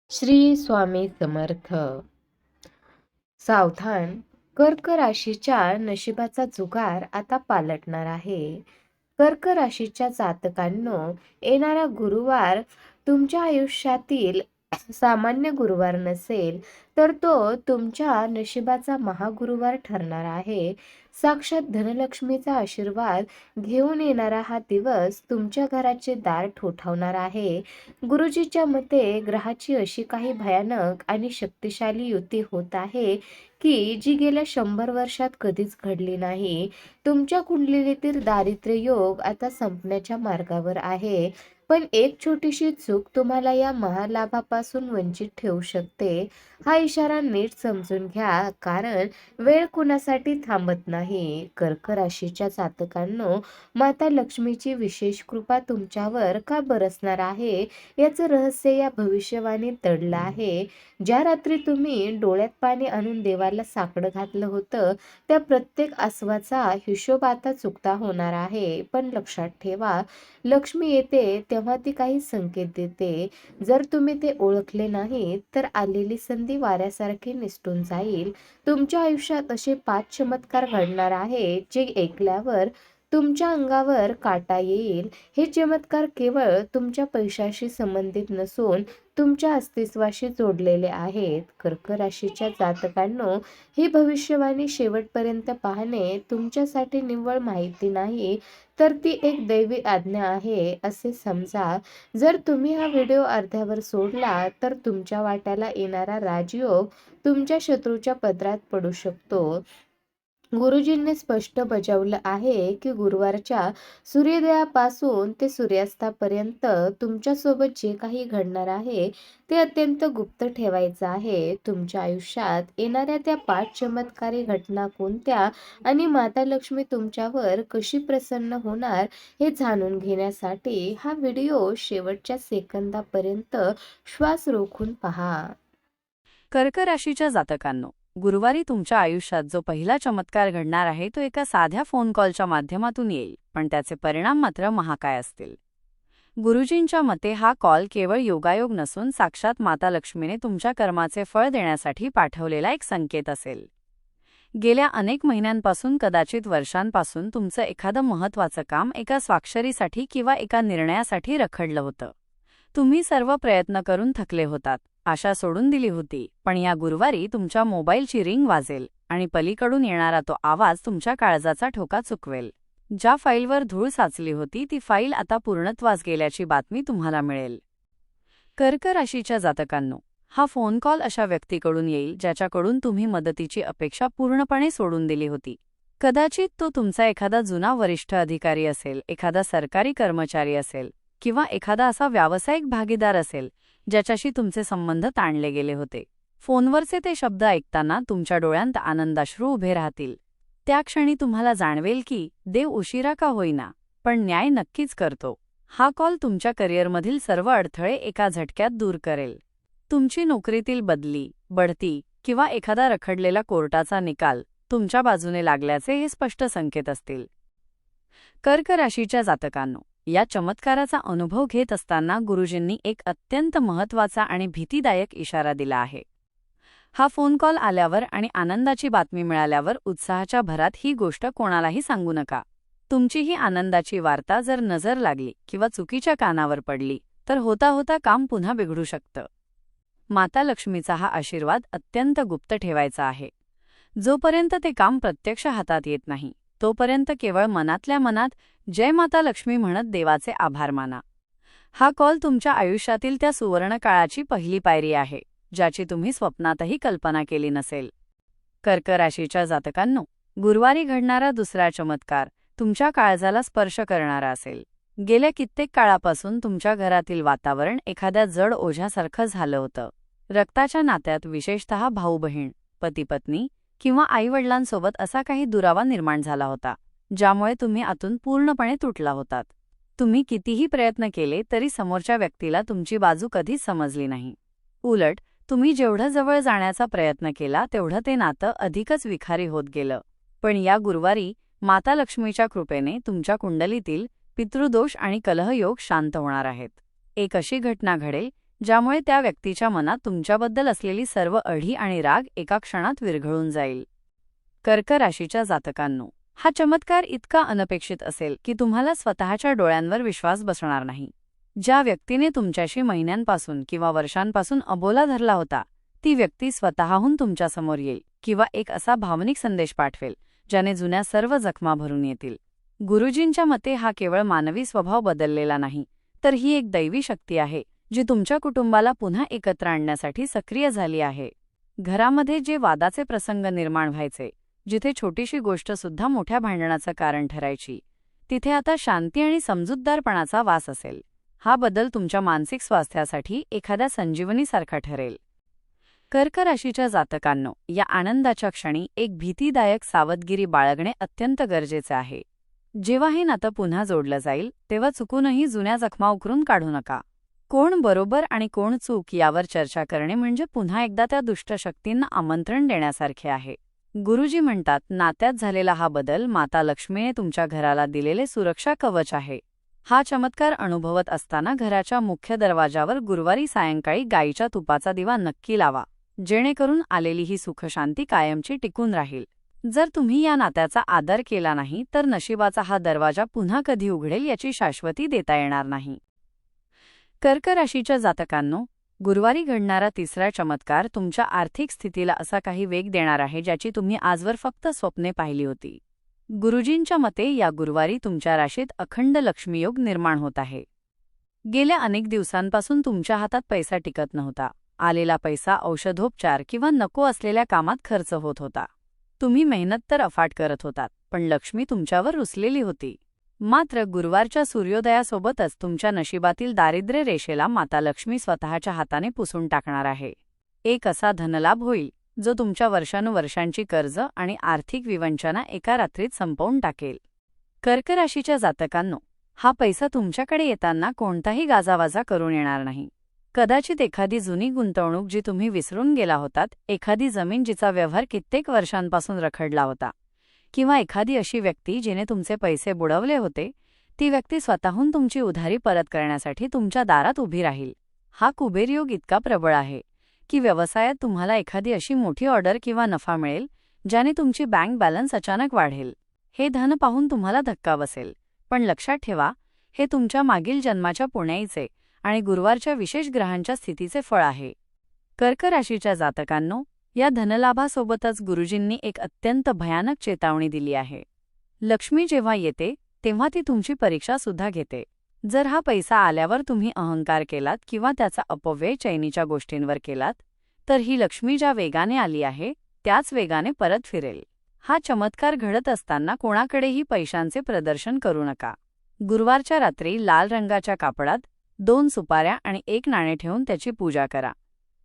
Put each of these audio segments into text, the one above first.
श्री स्वामी समर्थ. सावधान, कर्क राशीच्या नशिबाचा जुगार आता पालटणार आहे. कर्क राशीच्या जातकांनो, येणारा गुरुवार तुमच्या आयुष्यातील सामान्य गुरुवार नसेल, तर तो तुमच्या नशिबाचा महागुरुवार ठरणार आहे. साक्षात धनलक्ष्मीचा आशीर्वाद घेऊन येणारा हा दिवस तुमच्या घराचे दार ठोठावणार आहे. गुरुजीच्या मते ग्रहाची अशी काही भयानक आणि शक्तिशाली युती होत आहे की जी गेल्या 100 वर्षात कधीच घडली नाही. तुमच्या कुंडलीतील दारिद्र्य योग आता संपण्याच्या मार्गावर आहे. पण एक छोटीशी चूक तुम्हाला या महालाभापासून वंचित ठेवू शकते. हा इशारा नीट समजून घ्या, कारण वेळ कुणासाठी थांबत नाही. कर्क राशीच्या जातकांनो, माता लक्ष्मीची विशेष कृपा तुमच्यावर का बरसणार आहे याचं रहस्य या भविष्यवाणीत दडलं आहे. ज्या रात्री तुम्ही डोळ्यात पाणी आणून देवाला साकडं घातलं होतं, त्या प्रत्येक आसवाचा हिशोब आता चुकता होणार आहे. पण लक्षात ठेवा, लक्ष्मी येते तेव्हा ती काही संकेत देते. जर तुम्ही ते ओळखले नाही, तर आलेली संधी वाऱ्यासारखी निसटून जाईल. तुमच्या आयुष्यात असे 5 चमत्कार घडणार आहेत जे ऐकल्यावर तुमच्या अंगावर काटा येईल. हे चमत्कार केवळ तुमच्या पैशाशी संबंधित नसून तुमच्या अस्तित्वाशी जोडलेले आहेत. कर्क राशीच्या जातकांनो, ही भविष्यवाणी शेवटपर्यंत पाहणे तुमच्यासाठी निव्वळ माहिती नाही, तर ती एक दैवी आज्ञा आहे असे समजा. जर तुम्ही हा व्हिडिओ अर्ध्यावर सोडला, तर तुमच्या वाट्याला येणारा राजयोग तुमच्या शत्रूच्या पदरात पडू शकतो. गुरुजींनी स्पष्ट बजावलं आहे की गुरुवारच्या सूर्योदयापासून ते सूर्यास्तापर्यंत तुमच्यासोबत जे काही घडणार आहे ते अत्यंत गुप्त ठेवायचं आहे. तुमच्या आयुष्यात येणाऱ्या त्या 5 चमत्कारी घटना कोणत्या आणि माता लक्ष्मी तुमच्यावर कशी प्रसन्न होणार हे जाणून घेण्यासाठी हा व्हिडिओ शेवटच्या सेकंदापर्यंत श्वास रोखून पहा. कर्क राशीच्या जातकांनो, गुरुवारी तुमच्या आयुष्यात जो पहिला चमत्कार घडणार आहे तो एका साध्या फोन कॉलच्या माध्यमातून येईल, पण त्याचे परिणाम मात्र महाकाय असतील. गुरुजींच्या मते हा कॉल केवळ योगायोग नसून साक्षात माता लक्ष्मीने तुमच्या कर्माचे फळ देण्यासाठी पाठवलेला एक संकेत असेल. गेल्या अनेक महिन्यांपासून, कदाचित वर्षांपासून तुमचं एखादं महत्त्वाचं काम एका स्वाक्षरीसाठी किंवा एका निर्णयासाठी रखडलं होतं. तुम्ही सर्व प्रयत्न करून थकले होतात, आशा सोडून दिली होती, पण या गुरुवारी तुमच्या मोबाईलची रिंग वाजेल आणि पलीकडून येणारा तो आवाज तुमच्या काळजाचा ठोका चुकवेल. ज्या फाईलवर धूळ साचली होती ती फाईल आता पूर्णत्वास गेल्याची बातमी तुम्हाला मिळेल. कर्क राशीच्या जातकांनो, हा फोन कॉल अशा व्यक्तीकडून येईल ज्याच्याकडून तुम्ही मदतीची अपेक्षा पूर्णपणे सोडून दिली होती. कदाचित तो तुमचा एखादा जुना वरिष्ठ अधिकारी असेल, एखादा सरकारी कर्मचारी असेल, किंवा एखादा असा व्यावसायिक भागीदार असेल ज्याच्याशी तुमचे संबंध ताणले गेले होते. फोनवरचे ते शब्द ऐकताना तुमच्या डोळ्यांत आनंदाश्रू उभे राहतील. त्या क्षणी तुम्हाला जाणवेल की देव उशिरा का होईना, पण न्याय नक्कीच करतो. हा कॉल तुमच्या करिअरमधील सर्व अडथळे एका झटक्यात दूर करेल. तुमची नोकरीतील बदली, बढती किंवा एखादा रखडलेला कोर्टाचा निकाल तुमच्या बाजूने लागल्याचे हे स्पष्ट संकेत असतील. कर्क राशीच्या जातकांनो, या चमत्काराचा अनुभव घेत असताना गुरुजींनी एक अत्यंत महत्त्वाचा आणि भीतीदायक इशारा दिला आहे. हा फोन कॉल आल्यावर आणि आनंदाची बातमी मिळाल्यावर उत्साहाच्या भरात ही गोष्ट कोणालाही सांगू नका. तुमची ही आनंदाची वार्ता जर नजर लागली किंवा चुकीच्या कानावर पडली तर होता होता काम पुन्हा बिघडू शकतं. माता लक्ष्मीचा हा आशीर्वाद अत्यंत गुप्त ठेवायचा आहे. जोपर्यंत ते काम प्रत्यक्ष हातात येत नाही, तोपर्यंत केवळ मनातल्या मनात जय माता लक्ष्मी म्हणत देवाचे आभार माना. हा कॉल तुमच्या आयुष्यातील त्या सुवर्ण काळाची पहिली पायरी आहे, ज्याची तुम्ही स्वप्नातही कल्पना केली नसेल. कर्क राशीच्या जातकांनो, गुरुवारी घडणारा दुसरा चमत्कार तुमच्या काळजाला स्पर्श करणारा असेल. गेल्या कित्येक काळापासून तुमच्या घरातील वातावरण एखाद्या जड ओझ्यासारखं झालं होतं. रक्ताच्या नात्यात, विशेषतः भाऊ-बहीण, पती-पत्नी किंवा आईवडिलांसोबत असा काही दुरावा निर्माण झाला होता, ज्यामुळे तुम्ही आतून पूर्णपणे तुटला होतात. तुम्ही कितीही प्रयत्न केले तरी समोरच्या व्यक्तीला तुमची बाजू कधीच समजली नाही. उलट तुम्ही जेवढं जवळ जाण्याचा प्रयत्न केला तेवढं ते नातं अधिकच विखारी होत गेलं. पण या गुरुवारी माता लक्ष्मीच्या कृपेने तुमच्या कुंडलीतील पितृदोष आणि कलहयोग शांत होणार आहेत. एक अशी घटना घडेल ज्यामुळे त्या व्यक्तीच्या मनात तुमच्याबद्दल असलेली सर्व अढी आणि राग एका क्षणात विरघळून जाईल. कर्क राशीच्या जातकांनो, हा चमत्कार इतका अनपेक्षित असेल की तुम्हाला स्वतःच्या डोळ्यांवर विश्वास बसणार नाही. ज्या व्यक्तीने तुमच्याशी महिन्यांपासून किंवा वर्षांपासून अबोला धरला होता, ती व्यक्ती स्वतःहून तुमच्यासमोर येईल किंवा एक असा भावनिक संदेश पाठवेल ज्याने जुन्या सर्व जखमा भरून येतील. गुरुजींच्या मते हा केवळ मानवी स्वभाव बदललेला नाही, तर ही एक दैवी शक्ती आहे जी तुमच्या कुटुंबाला पुन्हा एकत्र आणण्यासाठी सक्रिय झाली आहे. घरामध्ये जे वादाचे प्रसंग निर्माण व्हायचे, जिथे छोटीशी गोष्ट सुद्धा मोठ्या भांडणाचं कारण ठरायची, तिथे आता शांती आणि समजूतदारपणाचा वास असेल. हा बदल तुमच्या मानसिक स्वास्थ्यासाठी एखाद्या संजीवनीसारखा ठरेल. कर्क राशीच्या जातकांनो, या आनंदाच्या क्षणी एक भीतीदायक सावधगिरी बाळगणे अत्यंत गरजेचे आहे. जेव्हा हे नातं पुन्हा जोडलं जाईल, तेव्हा चुकूनही जुन्या जखमा उकरून काढू नका. कोण बरोबर आणि कोण चूक यावर चर्चा करणे म्हणजे पुन्हा एकदा त्या दुष्ट शक्तींना आमंत्रण देण्यासारखे आहे. गुरुजी म्हणतात, नात्यात झालेला हा बदल माता लक्ष्मीने तुमच्या घराला दिलेले सुरक्षा कवच आहे. हा चमत्कार अनुभवत असताना घराच्या मुख्य दरवाजावर गुरुवारी सायंकाळी गाईच्या तुपाचा दिवा नक्की लावा, जेणेकरून आलेली ही सुखशांती कायमची टिकून राहील. जर तुम्ही या नात्याचा आदर केला नाही, तर नशिबाचा हा दरवाजा पुन्हा कधी उघडेल याची शाश्वती देता येणार नाही. कर्क राशीच्या जातकांनो, गुरुवारी घडणारा तिसरा चमत्कार तुमच्या आर्थिक स्थितीला असा काही वेग देणार आहे ज्याची तुम्ही आजवर फक्त स्वप्ने पाहिली होती. गुरुजींच्या मते या गुरुवारी तुमच्या राशीत अखंड लक्ष्मीयोग निर्माण होत आहे. गेल्या अनेक दिवसांपासून तुमच्या हातात पैसा टिकत नव्हता. आलेला पैसा औषधोपचार किंवा नको असलेल्या कामात खर्च होत होता. तुम्ही मेहनत तर अफाट करत होतात, पण लक्ष्मी तुमच्यावर रुसलेली होती. मात्र गुरुवारच्या सूर्योदयासोबतच तुमच्या नशिबातील दारिद्र्य रेषेला माता लक्ष्मी स्वतःच्या हाताने पुसून टाकणार आहे. एक असा धनलाभ होईल जो तुमच्या वर्षानुवर्षांची कर्ज आणि आर्थिक विवंचना एका रात्रीत संपवून टाकेल. कर्क राशीच्या जातकांनो, हा पैसा तुमच्याकडे येताना कोणताही गाजावाजा करून येणार नाही. कदाचित एखादी जुनी गुंतवणूक जी तुम्ही विसरून गेला होतात, एखादी जमीन जिचा व्यवहार कित्येक वर्षांपासून रखडला होता, किंवा एखादी अशी व्यक्ती जिने तुमचे पैसे बुडवले होते, ती व्यक्ती स्वतःहून तुमची उधारी परत करण्यासाठी तुमच्या दारात उभी राहील. हा कुबेरयोग इतका प्रबळ आहे की व्यवसायात तुम्हाला एखादी अशी मोठी ऑर्डर किंवा नफा मिळेल ज्याने तुमची बँक बॅलन्स अचानक वाढेल. हे धन पाहून तुम्हाला धक्का बसेल, पण लक्षात ठेवा, हे तुमच्या मागील जन्माच्या पुण्याईचे आणि गुरुवारच्या विशेष ग्रहांच्या स्थितीचे फळ आहे. कर्क राशीच्या जातकांनो, या धनलाभासोबतच गुरुजींनी एक अत्यंत भयानक चेतावणी दिली आहे. लक्ष्मी जेव्हा येते तेव्हा ती तुमची परीक्षा सुद्धा घेते. जर हा पैसा आल्यावर तुम्ही अहंकार केलात किंवा त्याचा अपव्यय चैनीच्या गोष्टींवर केलात, तर ही लक्ष्मी ज्या वेगाने आली आहे त्याच वेगाने परत फिरेल. हा चमत्कार घडत असताना कोणाकडेही पैशांचे प्रदर्शन करू नका. गुरुवारच्या रात्री लाल रंगाच्या कापडात 2 सुपाऱ्या आणि 1 नाणे ठेवून त्याची पूजा करा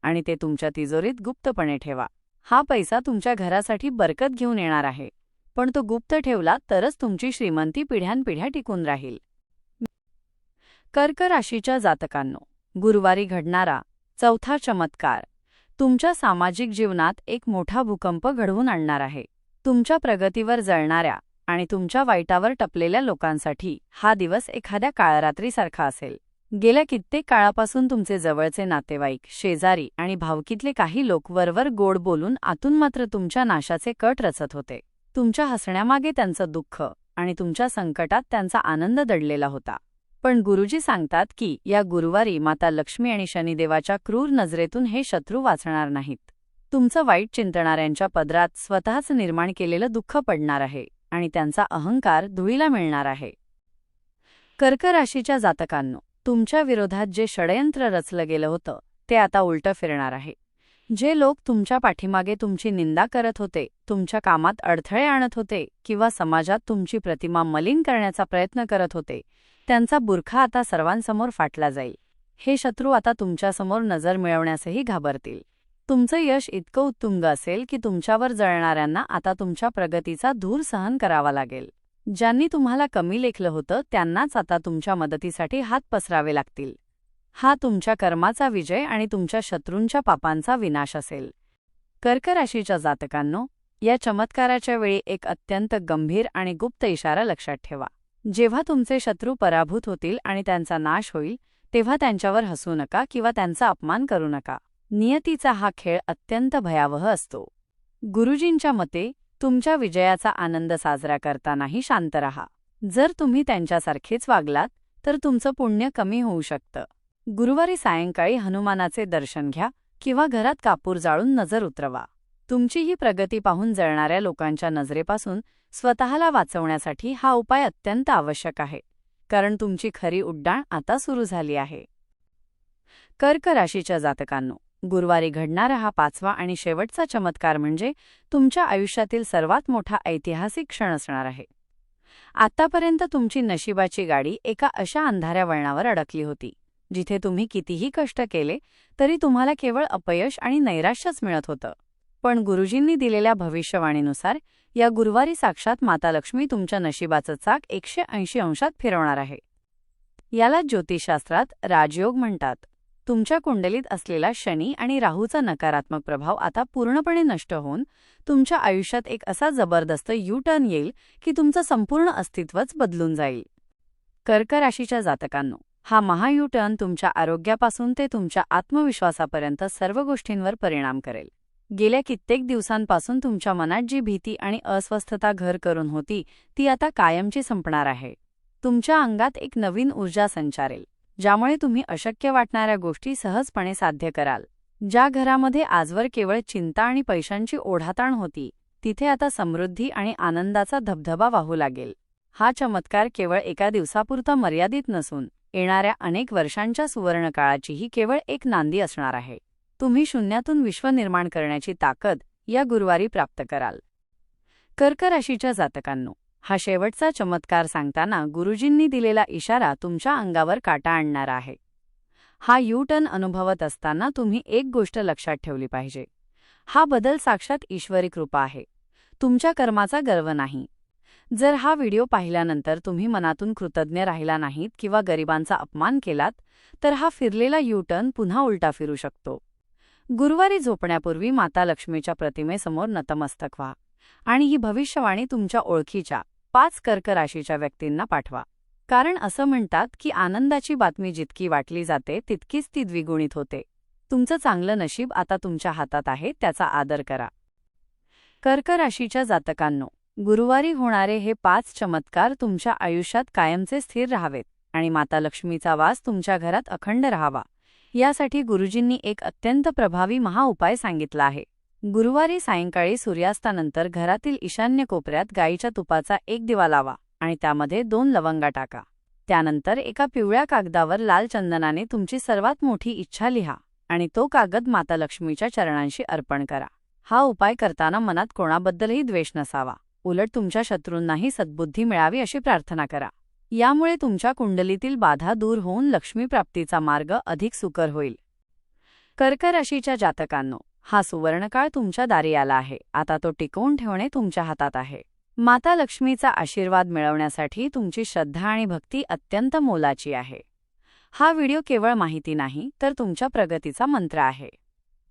आणि ते तुमच्या तिजोरीत गुप्तपणे ठेवा. हा पैसा तुमच्या घरासाठी बरकत घेऊन येणार आहे, पण तो गुप्त ठेवला तरच तुमची श्रीमंती पिढ्यानपिढ्या टिकून राहील. कर्क राशीच्या जातकांनो, गुरुवारी घडणारा चौथा चमत्कार तुमच्या सामाजिक जीवनात एक मोठा भूकंप घडवून आणणार आहे. तुमच्या प्रगतीवर जळणाऱ्या आणि तुमच्या वाईटावर टपलेल्या लोकांसाठी हा दिवस एखाद्या काळरात्रीसारखा असेल. गेल्या कित्येक काळापासून तुमचे जवळचे नातेवाईक, शेजारी आणि भावकीतले काही लोक वरवर गोड बोलून आतून मात्र तुमच्या नाशाचे कट रचत होते. तुमच्या हसण्यामागे त्यांचं दुःख आणि तुमच्या संकटात त्यांचा आनंद दडलेला होता. पण गुरुजी सांगतात की या गुरुवारी माता लक्ष्मी आणि शनिदेवाच्या क्रूर नजरेतून हे शत्रू वाचणार नाहीत. तुमचं वाईट चिंतणाऱ्यांच्या पदरात स्वतःच निर्माण केलेलं दुःख पडणार आहे आणि त्यांचा अहंकार धुळीला मिळणार आहे. कर्क राशीच्या जातकांनो, तुमच्या विरोधात जे षडयंत्र रचलं गेलं होतं ते आता उलटं फिरणार आहे. जे लोक तुमच्या पाठीमागे तुमची निंदा करत होते, तुमच्या कामात अडथळे आणत होते किंवा समाजात तुमची प्रतिमा मलिन करण्याचा प्रयत्न करत होते, त्यांचा बुरखा आता सर्वांसमोर फाटला जाईल. हे शत्रू आता तुमच्यासमोर नजर मिळवण्यासही घाबरतील. तुमचं यश इतकं उत्तुंग असेल की तुमच्यावर जळणाऱ्यांना आता तुमच्या प्रगतीचा धूर सहन करावा लागेल. ज्यांनी तुम्हाला कमी लेखलं होतं त्यांनाच आता तुमच्या मदतीसाठी हात पसरावे लागतील. हा तुमच्या कर्माचा विजय आणि तुमच्या शत्रूंच्या पापांचा विनाश असेल. कर्क राशीच्या जातकांनो, या चमत्काराच्या वेळी एक अत्यंत गंभीर आणि गुप्त इशारा लक्षात ठेवा. जेव्हा तुमचे शत्रू पराभूत होतील आणि त्यांचा नाश होईल, तेव्हा त्यांच्यावर हसू नका किंवा त्यांचा अपमान करू नका. नियतीचा हा खेळ अत्यंत भयावह असतो. गुरुजींच्या मते तुमच्या विजयाचा आनंद साजरा करतानाही शांत रहा. जर तुम्ही त्यांच्यासारखेच वागलात तर तुमचं पुण्य कमी होऊ शकतं. गुरुवारी सायंकाळी हनुमानाचे दर्शन घ्या किंवा घरात कापूर जाळून नजर उतरवा. तुमची ही प्रगती पाहून जळणाऱ्या लोकांच्या नजरेपासून स्वतःला वाचवण्यासाठी हा उपाय अत्यंत आवश्यक आहे, कारण तुमची खरी उड्डाण आता सुरू झाली आहे. कर्क राशीच्या जातकांनो, गुरुवारी घडणारा हा 5वा आणि शेवटचा चमत्कार म्हणजे तुमच्या आयुष्यातील सर्वात मोठा ऐतिहासिक क्षण असणार आहे. आतापर्यंत तुमची नशिबाची गाडी एका अशा अंधाऱ्या वळणावर अडकली होती, जिथे तुम्ही कितीही कष्ट केले तरी तुम्हाला केवळ अपयश आणि नैराश्यच मिळत होतं. पण गुरुजींनी दिलेल्या भविष्यवाणीनुसार या गुरुवारी साक्षात माता लक्ष्मी तुमच्या नशिबाचं चाक 180 अंशात फिरवणार आहे. याला ज्योतिषशास्त्रात राजयोग म्हणतात. तुमच्या कुंडलीत असलेला शनी आणि राहूचा नकारात्मक प्रभाव आता पूर्णपणे नष्ट होऊन तुमच्या आयुष्यात एक असा जबरदस्त यू-टर्न येईल की तुमचं संपूर्ण अस्तित्वच बदलून जाईल. कर्क राशीच्या जातकांनो, हा महायू-टर्न तुमच्या आरोग्यापासून ते तुमच्या आत्मविश्वासापर्यंत सर्व गोष्टींवर परिणाम करेल. गेल्या कित्येक दिवसांपासून तुमच्या मनात जी भीती आणि अस्वस्थता घर करून होती ती आता कायमची संपणार आहे. तुमच्या अंगात एक नवीन ऊर्जा संचारेल, ज्यामुळे तुम्ही अशक्य वाटणाऱ्या गोष्टी सहजपणे साध्य कराल. ज्या घरामध्ये आजवर केवळ चिंता आणि पैशांची ओढाताण होती, तिथे आता समृद्धी आणि आनंदाचा धबधबा वाहू लागेल. हा चमत्कार केवळ एका दिवसापुरता मर्यादित नसून येणाऱ्या अनेक वर्षांच्या सुवर्णकाळाचीही केवळ एक नांदी असणार आहे. तुम्ही शून्यातून विश्व निर्माण करण्याची ताकद या गुरुवारी प्राप्त कराल. कर्क राशीच्या जातकांनो, हा शेवटचा चमत्कार सांगताना गुरुजींनी दिलेला इशारा तुमच्या अंगावर काटा आणणारा आहे. हा यू-टर्न अनुभवत असताना तुम्ही एक गोष्ट लक्षात ठेवली पाहिजे. हा बदल साक्षात ईश्वरी कृपा आहे, तुमच्या कर्माचा गर्व नाही. जर हा व्हिडिओ पाहिल्यानंतर तुम्ही मनातून कृतज्ञ राहिला नाहीत किंवा गरिबांचा अपमान केलात तर हा फिरलेला यू-टर्न पुन्हा उलटा फिरू शकतो. गुरुवारी झोपण्यापूर्वी माता लक्ष्मीच्या प्रतिमेसमोर नतमस्तक व्हा आणि ही भविष्यवाणी तुमच्या ओळखीच्या 5 कर्क राशीच्या व्यक्तींना पाठवा. कारण असं म्हणतात की आनंदाची बातमी जितकी वाटली जाते तितकीच ती द्विगुणित होते. तुमचं चांगलं नशीब आता तुमच्या हातात आहे, त्याचा आदर करा. कर्क राशीच्या जातकांनो, गुरुवारी होणारे हे 5 चमत्कार तुमच्या आयुष्यात कायमचे स्थिर राहावेत आणि माता लक्ष्मीचा वास तुमच्या घरात अखंड राहावा, यासाठी गुरुजींनी एक अत्यंत प्रभावी महाउपाय सांगितला आहे. गुरुवारी सायंकाळी सूर्यास्तानंतर घरातील ईशान्य कोपऱ्यात गाईच्या तुपाचा एक दिवा लावा आणि त्यामध्ये 2 लवंगा टाका. त्यानंतर एका पिवळ्या कागदावर लाल चंदनाने तुमची सर्वात मोठी इच्छा लिहा आणि तो कागद माता लक्ष्मीच्या चरणांशी अर्पण करा. हा उपाय करताना मनात कोणाबद्दलही द्वेष नसावा, उलट तुमच्या शत्रूंनाही सद्बुद्धी मिळावी अशी प्रार्थना करा. यामुळे तुमच्या कुंडलीतील बाधा दूर होऊन लक्ष्मीप्राप्तीचा मार्ग अधिक सुकर होईल. कर्क राशीच्या जातकांनो, हा सुवर्णकाळ तुमच्या दारी आला आहे. आता तो टिकवून ठेवणे तुमच्या हातात आहे. माता लक्ष्मीचा आशीर्वाद मिळवण्यासाठी तुमची श्रद्धा आणि भक्ती अत्यंत मोलाची आहे. हा व्हिडिओ केवळ माहिती नाही तर तुमच्या प्रगतीचा मंत्र आहे.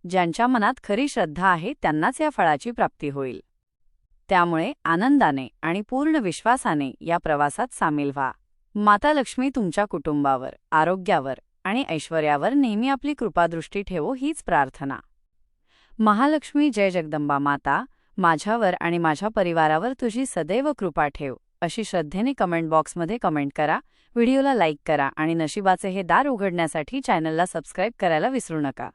ज्यांच्या मनात खरी श्रद्धा आहे त्यांनाच या फळाची प्राप्ती होईल. त्यामुळे आनंदाने आणि पूर्ण विश्वासाने या प्रवासात सामील व्हा. माता लक्ष्मी तुमच्या कुटुंबावर, आरोग्यावर आणि ऐश्वर्यावर नेहमी आपली कृपादृष्टी ठेवो हीच प्रार्थना. महालक्ष्मी जय जगदंबा माता, माझ्यावर आणि माझ्या परिवारावर तुझी सदैव कृपा ठेव अशी श्रद्धेने कमेंट बॉक्समध्ये कमेंट करा. व्हिडिओला लाईक करा आणि नशिबाचे हे दार उघडण्यासाठी चॅनलला सबस्क्राईब करायला विसरू नका.